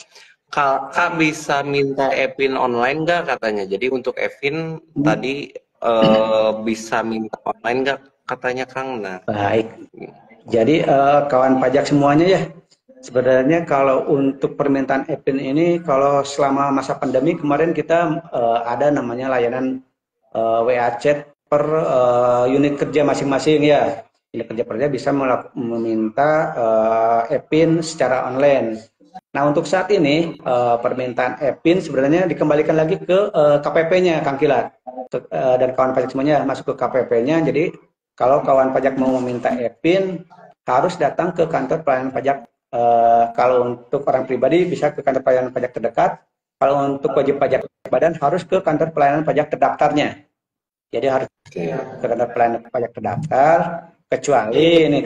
Kak bisa minta Evin online nggak katanya? Jadi untuk Evin tadi bisa minta online nggak katanya Kang? Nah, Baik, jadi kawan pajak semuanya ya, sebenarnya kalau untuk permintaan EPIN ini, kalau selama masa pandemi kemarin kita ada namanya layanan WA chat per unit kerja masing-masing ya. Unit kerja kerja bisa meminta EPIN secara online. Nah untuk saat ini permintaan EPIN sebenarnya dikembalikan lagi ke KPP-nya Kang Kilat. Dan kawan pajak semuanya masuk ke KPP-nya. Jadi kalau kawan pajak mau meminta EPIN harus datang ke kantor pelayanan pajak. Kalau untuk orang pribadi bisa ke kantor pelayanan pajak terdekat. Kalau untuk wajib pajak badan harus ke kantor pelayanan pajak terdaftarnya. Jadi harus ke kantor pelayanan pajak terdaftar. Kecuali ini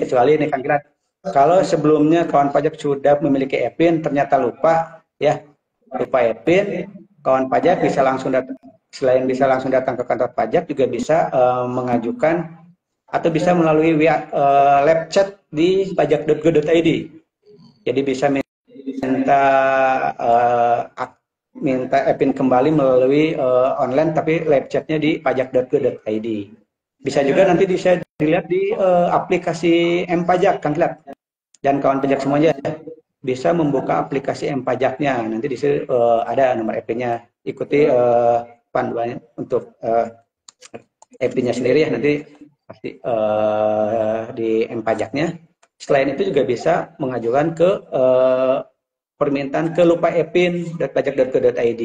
Kang Kilat, kalau sebelumnya kawan pajak sudah memiliki EPIN ternyata lupa EPIN, kawan pajak bisa langsung datang, selain bisa langsung datang ke kantor pajak juga bisa mengajukan atau bisa melalui live chat di pajak.go.id. Jadi bisa minta minta EPIN kembali melalui online tapi live chatnya di pajak.go.id. Bisa juga nanti bisa dilihat di aplikasi M-Pajak, Kang Kilat. Dan kawan pajak semuanya bisa membuka aplikasi M-Pajaknya. Nanti di situ ada nomor EPIN-nya. Ikuti panduannya untuk EPIN-nya sendiri ya, nanti pasti di M-Pajaknya. Selain itu juga bisa mengajukan ke permintaan ke lupa epin.pajak.go.id,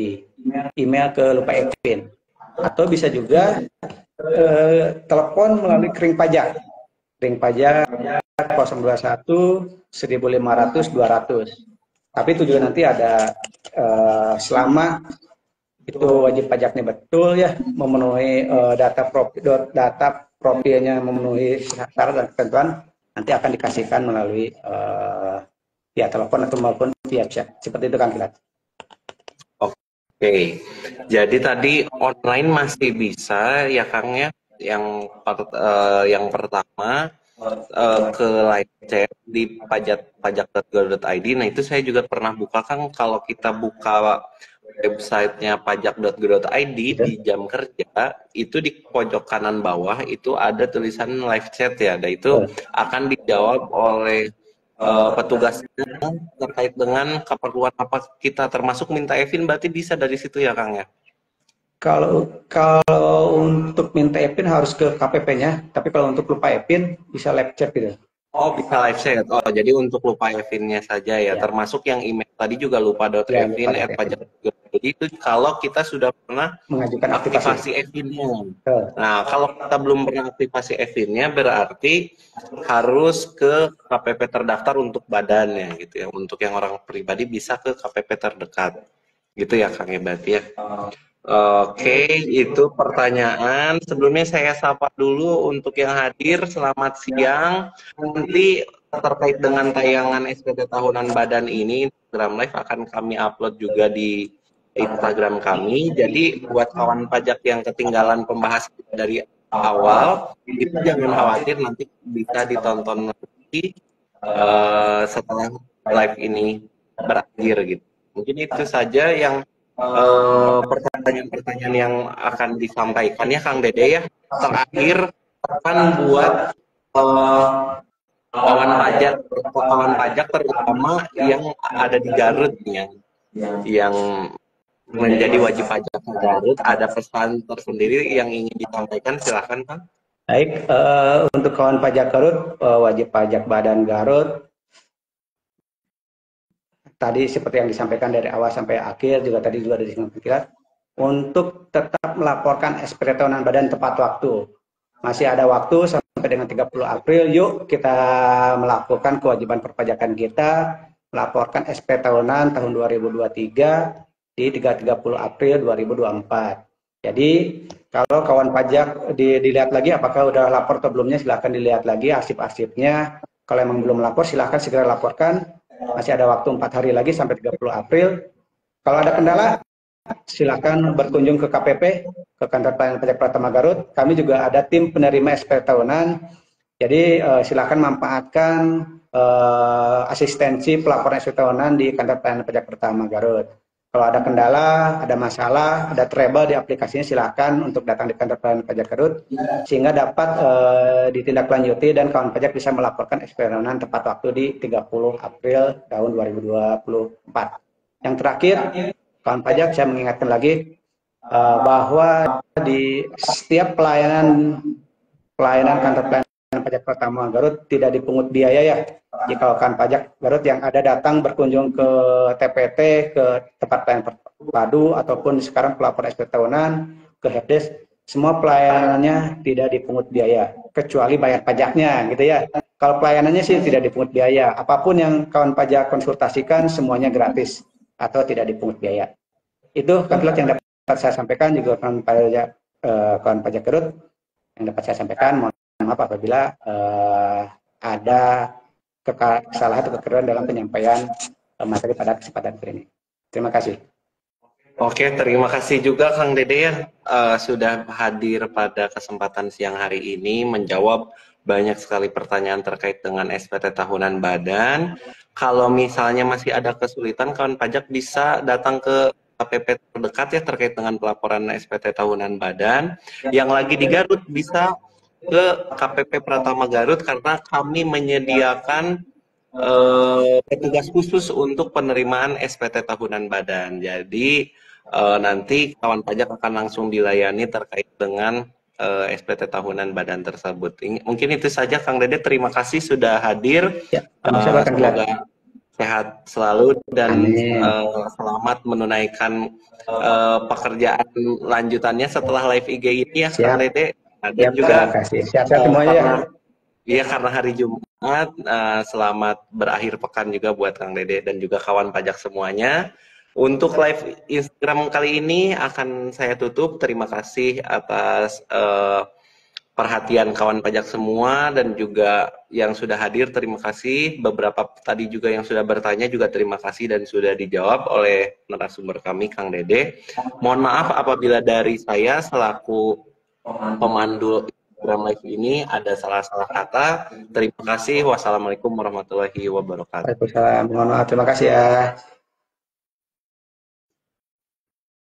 email ke lupa epin, atau bisa juga telepon melalui kering pajak 021 1500 200. Tapi itu juga nanti ada selama itu wajib pajaknya betul ya, memenuhi data profilnya memenuhi syarat dan ketentuan, nanti akan dikasihkan melalui via telepon atau maupun via chat. Seperti itu Kang Kilat. Oke, jadi tadi online masih bisa ya Kang ya. Yang pertama ke live chat di pajak.go.id. Nah itu saya juga pernah buka Kang. Kalau kita buka websitenya pajak.go.id di jam kerja, itu di pojok kanan bawah itu ada tulisan live chat ya. Dan itu akan dijawab oleh petugasnya terkait dengan keperluan apa kita, termasuk minta EVIN, berarti bisa dari situ ya Kang ya? Kalau untuk minta EPIN harus ke KPP-nya, tapi kalau untuk lupa EPIN bisa live chat gitu. Oh bisa live chat. Oh jadi untuk lupa EVIN-nya saja ya. Termasuk yang email tadi juga lupa.evin@pajak. Jadi itu kalau kita sudah pernah mengajukan aktivasi EVIN-nya. Nah kalau kita belum pernah aktivasi EVIN-nya berarti harus ke KPP terdaftar untuk badannya gitu ya. Untuk yang orang pribadi bisa ke KPP terdekat. Gitu ya Kang ya berarti ya. Oke, itu pertanyaan. Sebelumnya saya sapa dulu untuk yang hadir. Selamat siang. Nanti terkait dengan tayangan SPT tahunan badan ini, Instagram Live akan kami upload juga di Instagram kami. Jadi buat kawan pajak yang ketinggalan pembahasan dari awal, itu jangan khawatir, nanti bisa ditonton lagi setelah live ini berakhir gitu. Mungkin itu saja yang pertanyaan-pertanyaan yang akan disampaikan ya Kang Dede ya. Terakhir akan buat kawan pajak terutama yang ada di Garut yang menjadi wajib pajak Garut, ada pesan tersendiri yang ingin disampaikan, silahkan Kang. Baik, untuk kawan pajak Garut, wajib pajak badan Garut, tadi seperti yang disampaikan dari awal sampai akhir, juga tadi juga disinggung untuk tetap melaporkan SPT tahunan badan tepat waktu. Masih ada waktu sampai dengan 30 April, yuk kita melakukan kewajiban perpajakan kita melaporkan SP tahunan tahun 2023 di 30 April 2024. Jadi kalau kawan pajak dilihat lagi apakah udah lapor atau belumnya, silahkan dilihat lagi arsip-arsipnya. Kalau memang belum lapor, silahkan segera laporkan. Masih ada waktu 4 hari lagi sampai 30 April. Kalau ada kendala, silakan berkunjung ke KPP, ke Kantor Pelayanan Pajak Pratama Garut. Kami juga ada tim penerima SP tahunan. Jadi silakan manfaatkan asistensi pelaporan SP tahunan di Kantor Pelayanan Pajak Pratama Garut. Kalau ada kendala, ada masalah, ada trouble di aplikasinya, silakan untuk datang di Kantor Pelayanan Pajak Garut sehingga dapat ditindaklanjuti dan kawan pajak bisa melaporkan SP tahunan tepat waktu di 30 April tahun 2024. Yang terakhir, kawan pajak saya mengingatkan lagi bahwa di setiap pelayanan Kantor Pelayanan Pajak Pratama Garut tidak dipungut biaya ya. Jika kawan pajak Garut yang ada datang berkunjung ke TPT, ke tempat pelayanan padu ataupun sekarang pelapor SP tahunan ke Helpdesk, semua pelayanannya tidak dipungut biaya kecuali bayar pajaknya gitu ya. Kalau pelayanannya sih tidak dipungut biaya. Apapun yang kawan pajak konsultasikan semuanya gratis atau tidak dipungut biaya. Itu Kak yang dapat saya sampaikan, juga kawan pajak Garut yang dapat saya sampaikan. Mohon maaf apabila ada kesalahan atau kekeliruan dalam penyampaian materi pada kesempatan ini. Terima kasih. Oke, terima kasih juga Kang Dede ya sudah hadir pada kesempatan siang hari ini menjawab banyak sekali pertanyaan terkait dengan SPT tahunan badan. Kalau misalnya masih ada kesulitan, kawan pajak bisa datang ke KPP terdekat ya terkait dengan pelaporan SPT tahunan badan. Yang lagi di Garut bisa ke KPP Pratama Garut karena kami menyediakan petugas khusus untuk penerimaan SPT tahunan badan. Jadi nanti kawan pajak akan langsung dilayani terkait dengan SPT tahunan badan tersebut. Mungkin itu saja Kang Dede, terima kasih sudah hadir. Ya, semoga sehat selalu dan selamat menunaikan pekerjaan lanjutannya setelah live IG ini ya Kang Dede. Dan juga sehat-sehat semuanya ya. Iya, karena hari Jumat, selamat berakhir pekan juga buat Kang Dede dan juga kawan pajak semuanya. Untuk live Instagram kali ini akan saya tutup. Terima kasih atas perhatian kawan pajak semua dan juga yang sudah hadir. Terima kasih. Beberapa tadi juga yang sudah bertanya juga terima kasih dan sudah dijawab oleh narasumber kami Kang Dede. Mohon maaf apabila dari saya selaku pemandu program live ini ada salah-salah kata. Terima kasih. Wassalamualaikum warahmatullahi wabarakatuh. Waalaikumsalam. Mohon maaf. Terima kasih ya.